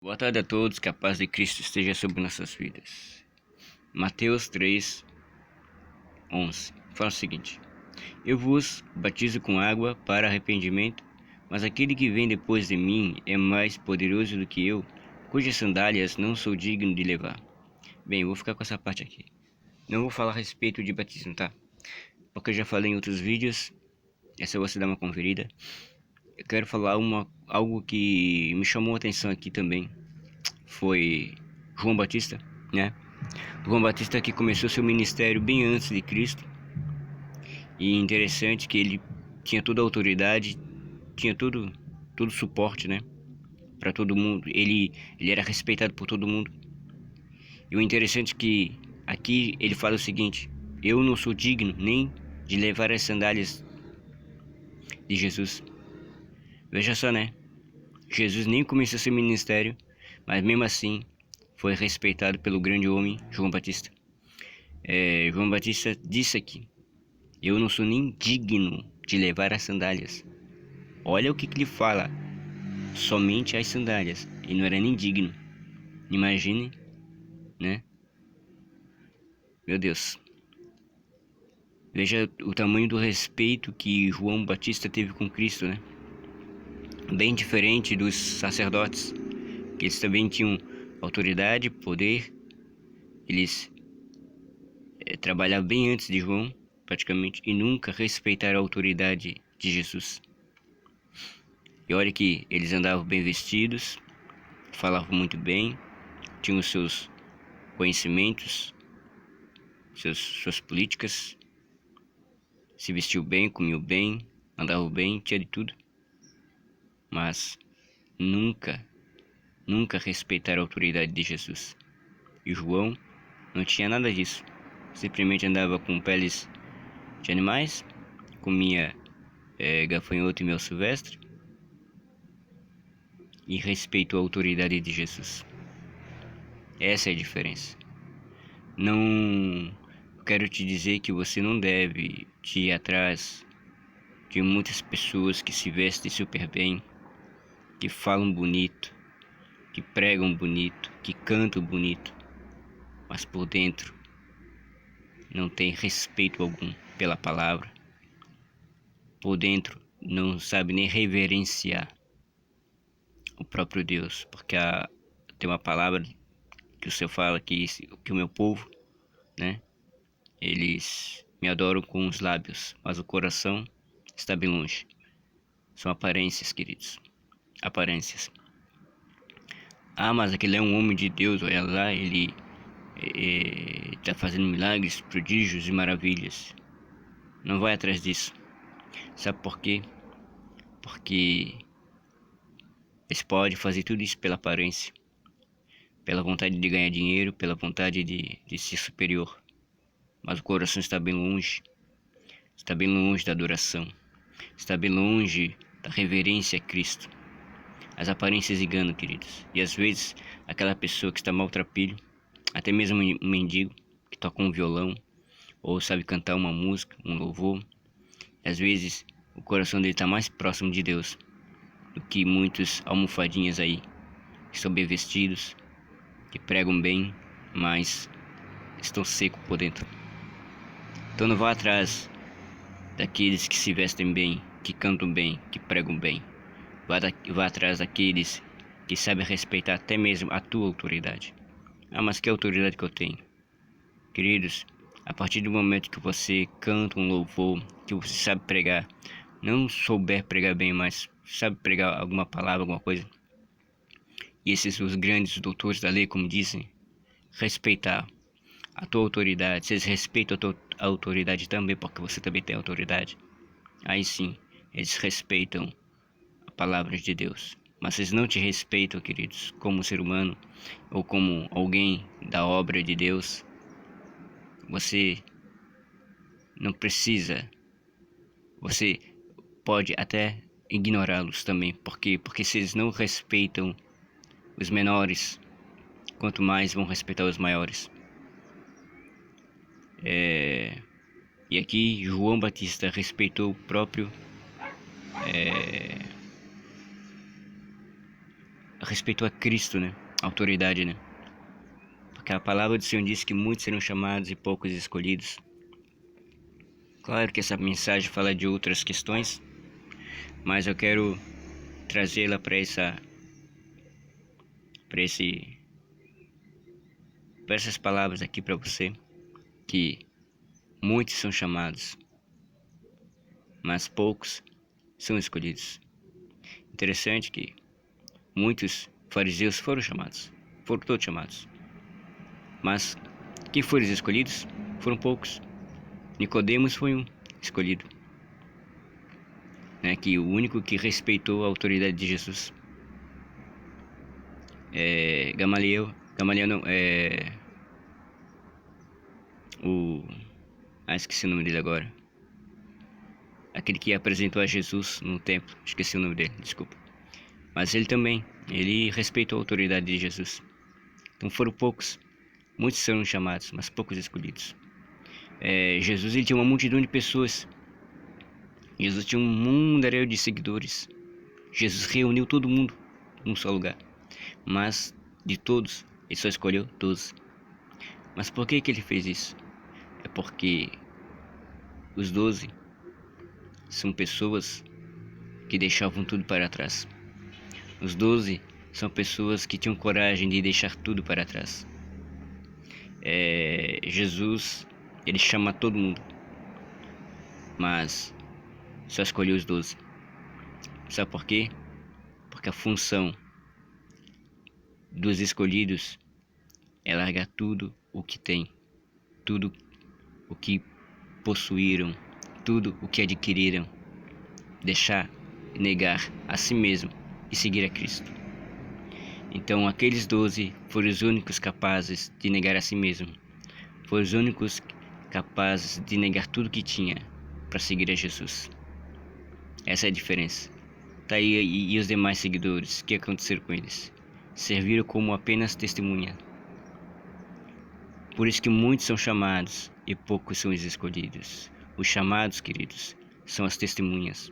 Boa tarde a todos, que a paz de Cristo esteja sobre nossas vidas. Mateus 3:11 fala o seguinte: Eu vos batizo com água para arrependimento, mas aquele que vem depois de mim é mais poderoso do que eu, cujas sandálias não sou digno de levar. Bem, eu vou ficar com essa parte aqui. Não vou falar a respeito de batismo, tá? Porque eu já falei em outros vídeos, é só você dar uma conferida. Eu quero falar algo que me chamou a atenção aqui também. Foi João Batista, né? João Batista que começou seu ministério bem antes de Cristo. E interessante que ele tinha toda a autoridade, tinha todo suporte, né? Para todo mundo. Ele era respeitado por todo mundo. E o interessante é que aqui ele fala o seguinte: eu não sou digno nem de levar as sandálias de Jesus. Veja só, né? Jesus nem começou seu ministério, mas mesmo assim foi respeitado pelo grande homem João Batista. João Batista disse aqui: eu não sou nem digno de levar as sandálias. Olha o que ele fala: somente as sandálias. Ele não era nem digno. Imagine, né? Meu Deus. Veja o tamanho do respeito que João Batista teve com Cristo, né? Bem diferente dos sacerdotes, que eles também tinham autoridade, poder. Eles trabalhavam bem antes de João, praticamente, e nunca respeitaram a autoridade de Jesus. E olha que eles andavam bem vestidos, falavam muito bem, tinham os seus conhecimentos, suas políticas, se vestiu bem, comiam bem, andavam bem, tinha de tudo. Mas nunca respeitaram a autoridade de Jesus. E João não tinha nada disso. Simplesmente andava com peles de animais, comia gafanhoto e mel silvestre, e respeitou a autoridade de Jesus. Essa é a diferença. Não quero te dizer que você não deve ir atrás de muitas pessoas que se vestem super bem, que falam bonito, que pregam bonito, que cantam bonito, mas por dentro não tem respeito algum pela palavra. Por dentro não sabe nem reverenciar o próprio Deus, porque tem uma palavra que o Senhor fala que o meu povo, né, eles me adoram com os lábios, mas o coração está bem longe. São aparências, queridos, aparências. Mas aquele é um homem de Deus, olha lá, ele está fazendo milagres, prodígios e maravilhas. Não vai atrás disso. Sabe por quê? Porque eles podem fazer tudo isso pela aparência, pela vontade de ganhar dinheiro, pela vontade de ser superior. Mas o coração está bem longe da adoração, está bem longe da reverência a Cristo. As aparências enganam, queridos. E às vezes aquela pessoa que está maltrapilho, até mesmo um mendigo que toca um violão ou sabe cantar uma música, um louvor, às vezes o coração dele está mais próximo de Deus do que muitos almofadinhas aí que estão bem vestidos, que pregam bem, mas estão secos por dentro. Então não vá atrás daqueles que se vestem bem, que cantam bem, que pregam bem. Vá atrás daqueles que sabem respeitar até mesmo a tua autoridade. Mas que autoridade que eu tenho? Queridos, a partir do momento que você canta um louvor, que você sabe pregar, não souber pregar bem, mas sabe pregar alguma palavra, alguma coisa, e esses os grandes doutores da lei, como dizem, respeitar a tua autoridade, vocês respeitam a tua autoridade também, porque você também tem autoridade, aí sim, eles respeitam a palavra de Deus. Mas vocês não te respeitam, queridos, como ser humano ou como alguém da obra de Deus. Você não precisa, você pode até ignorá-los também, porque vocês não respeitam os menores, quanto mais vão respeitar os maiores. E aqui João Batista respeitou o próprio respeitou a Cristo, né? A autoridade, né? Porque a palavra do Senhor diz que muitos serão chamados e poucos escolhidos. Claro que essa mensagem fala de outras questões, mas eu quero trazê-la para essas palavras aqui para você, que muitos são chamados, mas poucos são escolhidos. Interessante que muitos fariseus foram chamados, foram todos chamados, mas quem foram os escolhidos foram poucos. Nicodemos foi um escolhido, né? Que o único que respeitou a autoridade de Jesus. Gamaliel não, esqueci o nome dele agora. Aquele que apresentou a Jesus no templo, esqueci o nome dele, desculpa. Mas ele respeitou a autoridade de Jesus. Então foram poucos, muitos serão chamados, mas poucos escolhidos. Jesus, ele tinha uma multidão de pessoas. Jesus tinha um mundaréu de seguidores. Jesus reuniu todo mundo num só lugar. Mas de todos, ele só escolheu 12. Mas por que ele fez isso? É porque os 12 são pessoas que deixavam tudo para trás. Os 12 são pessoas que tinham coragem de deixar tudo para trás. Jesus, ele chama todo mundo, mas só escolheu os 12. Sabe por quê? Porque a função dos escolhidos é largar tudo o que tem, tudo o que possuíram, tudo o que adquiriram, deixar, negar a si mesmo e seguir a Cristo. Então aqueles 12 foram os únicos capazes de negar a si mesmo, foram os únicos capazes de negar tudo que tinha para seguir a Jesus. Essa é a diferença. Tá aí, e os demais seguidores, o que aconteceu com eles? Serviram como apenas testemunha. Por isso que muitos são chamados e poucos são os escolhidos. Os chamados, queridos, são as testemunhas.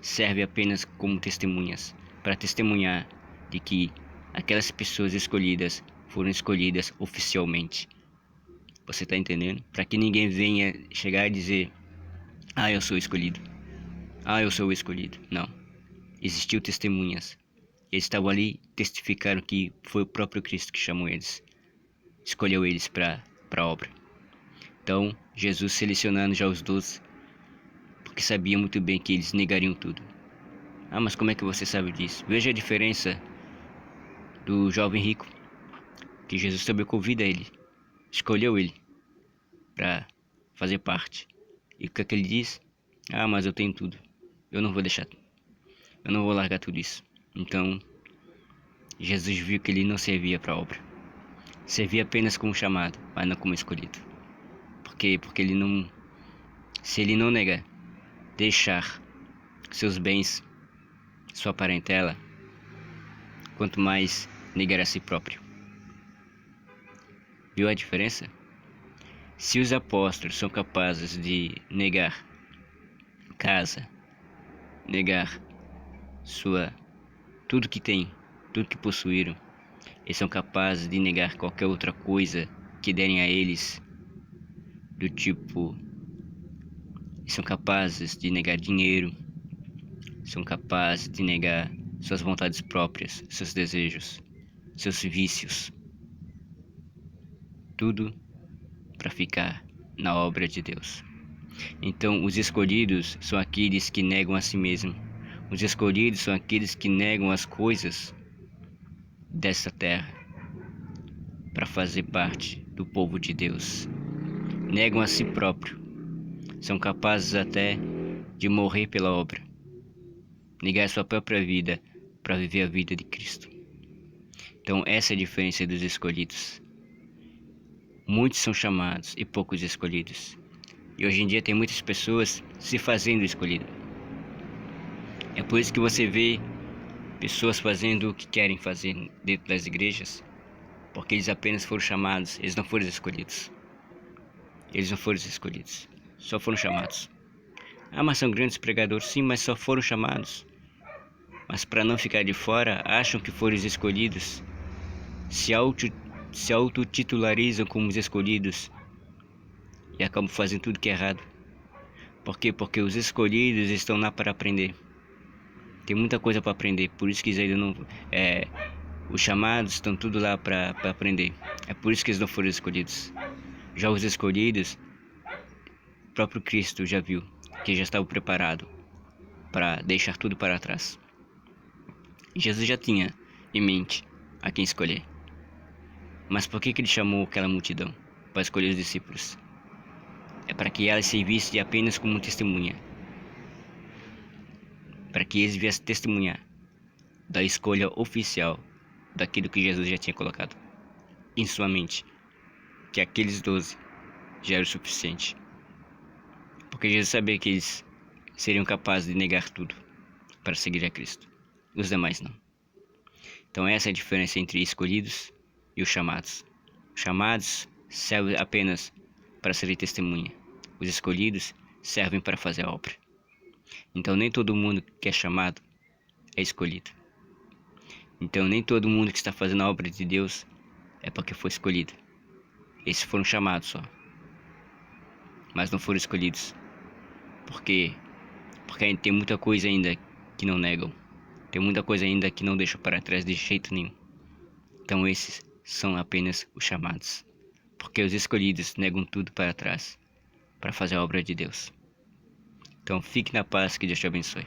Servem apenas como testemunhas, para testemunhar de que aquelas pessoas escolhidas foram escolhidas oficialmente. Você está entendendo? Para que ninguém venha chegar e dizer: ah, eu sou escolhido. Ah, eu sou o escolhido. Não. Existiu testemunhas. Eles estavam ali, testificaram que foi o próprio Cristo que chamou eles. Escolheu eles para a obra. Então, Jesus selecionando já os 12, porque sabia muito bem que eles negariam tudo. Ah, mas como é que você sabe disso? Veja a diferença do jovem rico, que Jesus também convida ele, escolheu ele para fazer parte. E o que é que ele diz? Ah, mas eu tenho tudo, eu não vou deixar, eu não vou largar tudo isso. Então, Jesus viu que ele não servia para a obra, servia apenas como chamado, mas não como escolhido. Por quê? Porque ele não, se ele não negar, deixar seus bens, sua parentela, quanto mais negar a si próprio. Viu a diferença? Se os apóstolos são capazes de negar casa, negar tudo que tem, tudo que possuíram, eles são capazes de negar qualquer outra coisa que derem a eles, do tipo, eles são capazes de negar dinheiro, são capazes de negar suas vontades próprias, seus desejos, seus vícios, tudo para ficar na obra de Deus. Então, os escolhidos são aqueles que negam a si mesmo. Os escolhidos são aqueles que negam as coisas dessa terra para fazer parte do povo de Deus. Negam a si próprio. São capazes até de morrer pela obra. Negar sua própria vida para viver a vida de Cristo. Então, essa é a diferença dos escolhidos. Muitos são chamados e poucos escolhidos. E hoje em dia tem muitas pessoas se fazendo escolhido. É por isso que você vê pessoas fazendo o que querem fazer dentro das igrejas, porque eles apenas foram chamados, eles não foram escolhidos. Eles não foram escolhidos, só foram chamados. Ah, mas são grandes pregadores, sim, mas só foram chamados. mas para não ficar de fora, acham que foram os escolhidos, se auto-titularizam como os escolhidos e acabam fazendo tudo que é errado. Por quê? Porque os escolhidos estão lá para aprender. Tem muita coisa para aprender, por isso que eles ainda não... os chamados estão tudo lá para aprender. É por isso que eles não foram escolhidos. Já os escolhidos, o próprio Cristo já viu que já estava preparado para deixar tudo para trás. Jesus já tinha em mente a quem escolher. Mas por que ele chamou aquela multidão para escolher os discípulos? É para que elas servissem apenas como testemunha. Para que eles viessem testemunhar da escolha oficial daquilo que Jesus já tinha colocado em sua mente, que aqueles 12 já era o suficiente. Porque Jesus sabia que eles seriam capazes de negar tudo para seguir a Cristo. Os demais não. Então essa é a diferença entre escolhidos e os chamados. Os chamados servem apenas para ser testemunha. Os escolhidos servem para fazer a obra. Então nem todo mundo que é chamado é escolhido. Então nem todo mundo que está fazendo a obra de Deus é porque foi escolhido. Esses foram chamados só, mas não foram escolhidos. Por quê? Porque tem muita coisa ainda que não negam. Tem muita coisa ainda que não deixam para trás de jeito nenhum. Então esses são apenas os chamados. Porque os escolhidos negam tudo para trás para fazer a obra de Deus. Então fique na paz, que Deus te abençoe.